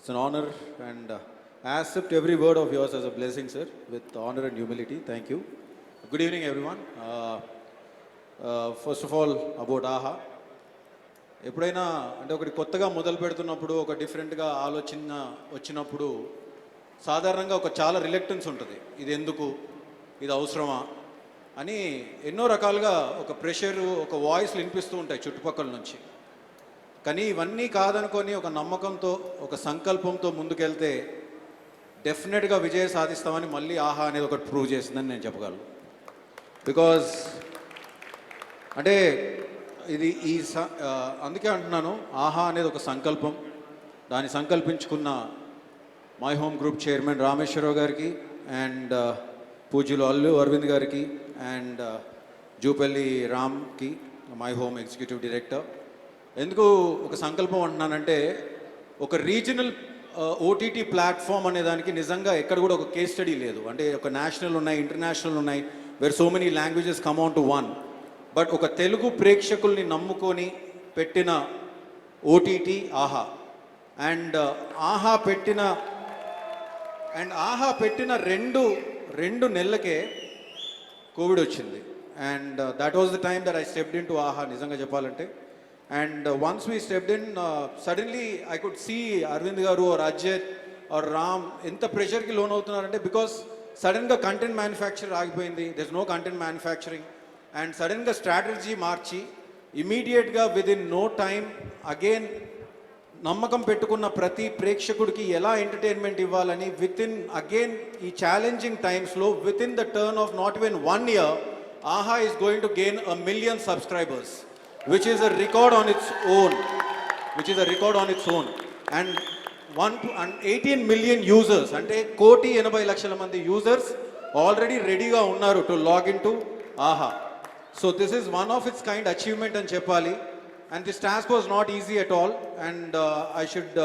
It's an honor, and I accept every word of yours as a blessing, sir, with honor and humility. Thank you. Good evening, everyone. First of all, about AHA. ఎప్పుడైనా అంటే ఒకటి కొత్తగా మొదలు పెడుతున్నప్పుడు ఒక డిఫరెంట్గా ఆలోచన వచ్చినప్పుడు సాధారణంగా ఒక చాలా రిలక్టెన్స్ ఉంటుంది. ఇది ఎందుకు, ఇది అవసరమా అని ఎన్నో రకాలుగా ఒక ప్రెషర్, ఒక వాయిస్ వినిపిస్తూ ఉంటాయి చుట్టుపక్కల నుంచి. కానీ ఇవన్నీ కాదనుకొని ఒక నమ్మకంతో, ఒక సంకల్పంతో ముందుకెళ్తే డెఫినెట్గా విజయం సాధిస్తామని మళ్ళీ ఆహా అనేది ఒకటి ప్రూవ్ చేసిందని నేను చెప్పగలను. బికాజ్ అంటే ఇది అందుకే అంటున్నాను, ఆహా అనేది ఒక సంకల్పం. దాన్ని సంకల్పించుకున్న my home group chairman Rameshwar Rao గారికి అండ్ పూజ్యులు అల్లు అరవింద్ గారికి అండ్ జూపల్లి రామ్కి, మై హోమ్ ఎగ్జిక్యూటివ్ డైరెక్టర్. ఎందుకు ఒక సంకల్పం అంటున్నానంటే, ఒక రీజనల్ ఓటీటీ ప్లాట్ఫామ్ అనే దానికి నిజంగా ఎక్కడ కూడా ఒక కేస్ స్టడీ లేదు. అంటే ఒక నేషనల్ ఉన్నాయి, ఇంటర్నేషనల్ ఉన్నాయి, where so many languages come on to one. But ఒక తెలుగు ప్రేక్షకుల్ని నమ్ముకొని పెట్టిన ఓటీటీ ఆహా. అండ్ ఆహా పెట్టిన రెండు నెలలకే కోవిడ్ వచ్చింది. And that was the time that I stepped in to Aha, నిజంగా చెప్పాలంటే. And once we stepped in, suddenly I could see Aravind garu or Ajit or Ram ఎంత ప్రెషర్కి లోన్ అవుతున్నారంటే, బికాస్ సడన్గా కంటెంట్ మ్యానుఫ్యాక్చర్ ఆగిపోయింది, there is no content manufacturing. And సడన్గా స్ట్రాటజీ మార్చి ఇమీడియట్గా విదిన్ నో టైమ్ అగైన్ నమ్మకం పెట్టుకున్న ప్రతి ప్రేక్షకుడికి ఎలా ఎంటర్టైన్మెంట్ ఇవ్వాలని వితిన్ అగైన్ ఈ ఛాలెంజింగ్ టైమ్స్లో within the turn off not even 1 year, ఆహా is going to gain 1 million subscribers, which is a record on its own. And 18 million users, అంటే 1,80,00,000 మంది యూజర్స్ ఆల్రెడీ రెడీగా ఉన్నారు టు లాగ్ ఇన్ టు ఆహా. So this is one of it's kind achievement అని చెప్పాలి. And this task was not easy at all, and I should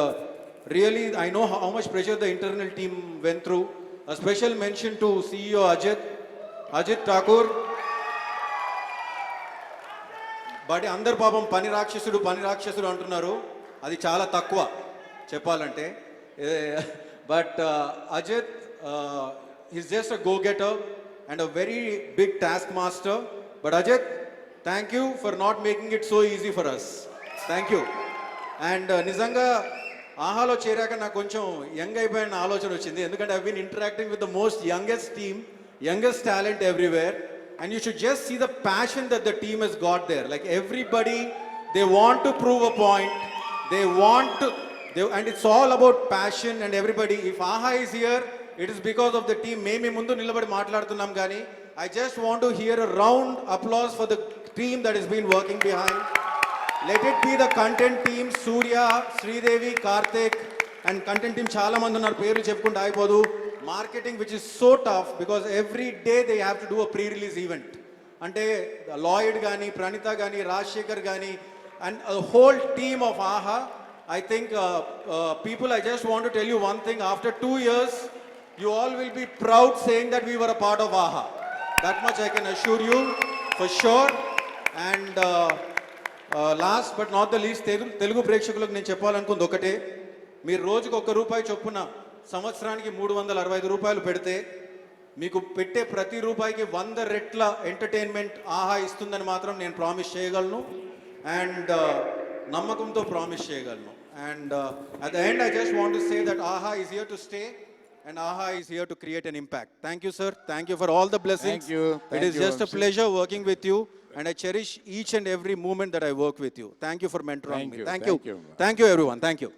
really, I know how much pressure the internal team went through. A special mention to CEO Ajit Thakur. But అందరు పాపం పని రాక్షసుడు అంటున్నారు, అది చాలా తక్కువ చెప్పాలంటే. But Ajit is just a go getter and a very big task master. But Ajit, thank you for not making it so easy for us. Thank you. And నిజంగా ఆహాలో చేరాక నాకు కొంచెం యంగ్ అయిపోయిన ఆలోచన వచ్చింది, ఎందుకంటే I been interacting with the most youngest team, youngest talent everywhere. And you should just see the passion that the team has got there. Like everybody, they want to prove a point. And it's all about passion and everybody. If AHA is here, it is because of the team. Meme mundu nilabadi maatladutunnam gaani. I just want to hear a round applause for the team that has been working behind. Let it be the content team, Surya, Sridevi, Karthik, and content team చాలా మంది ఉన్నారు, పేర్లు చెప్పుకుంటూ అయిపోదు. Marketing which is so tough because every day they have to do a pre release event. అంటే Lloyd కానీ, ప్రణిత కానీ, రాజశేఖర్ కానీ, అండ్ హోల్ టీమ్ ఆఫ్ ఆహా. I think people, I just want to tell you one thing, after 2 years you all will be proud saying that we were a part of AHA. That much I can assure you for sure. And last but not the least, Telugu ప్రేక్షకులకు నేను చెప్పాలనుకుంది ఒకటే, మీరు రోజుకు ₹1 చొప్పున సంవత్సరానికి 365 రూపాయలు పెడితే మీకు పెట్టే ప్రతి రూపాయికి 100 రెట్ల ఎంటర్టైన్మెంట్ ఆహా ఇస్తుందని మాత్రం నేను ప్రామిస్ చేయగలను. అండ్ నమ్మకంతో ప్రామిస్ చేయగలను. And at the end I just want to say that AHA is here to stay and AHA is here to create an impact. Thank you, sir. Thank you for all the blessings. Thank you. It is just a pleasure working with you, and I cherish each and every moment that I work with you. Thank you for mentoring me. Thank you. Thank you, everyone. Thank you.